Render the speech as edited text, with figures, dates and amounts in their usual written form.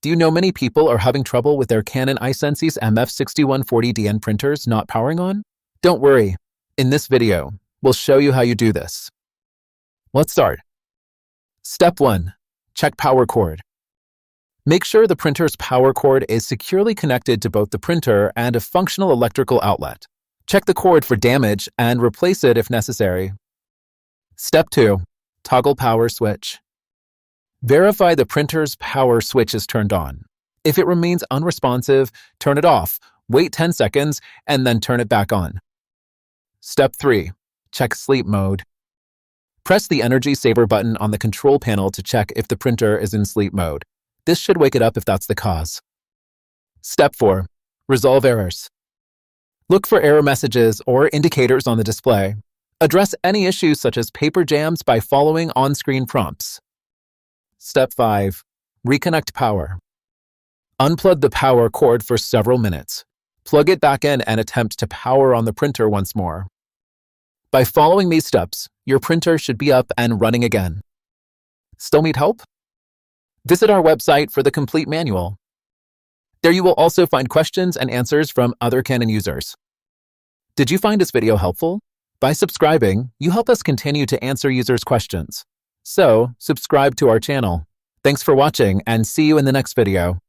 Do you know many people are having trouble with their Canon i-Sensys MF6140dn printers not powering on? Don't worry. In this video, we'll show you how you do this. Let's start. Step 1. Check power cord. Make sure the printer's power cord is securely connected to both the printer and a functional electrical outlet. Check the cord for damage and replace it if necessary. Step 2. Toggle power switch. Verify the printer's power switch is turned on. If it remains unresponsive, turn it off, wait 10 seconds, and then turn it back on. Step 3. Check sleep mode. Press the energy saver button on the control panel to check if the printer is in sleep mode. This should wake it up if that's the cause. Step 4. Resolve errors. Look for error messages or indicators on the display. Address any issues such as paper jams by following on-screen prompts. Step 5. Reconnect power. Unplug the power cord for several minutes. Plug it back in and attempt to power on the printer once more. By following these steps, your printer should be up and running again. Still need help? Visit our website for the complete manual. There you will also find questions and answers from other Canon users. Did you find this video helpful? By subscribing, you help us continue to answer users' questions. So, subscribe to our channel. Thanks for watching and see you in the next video.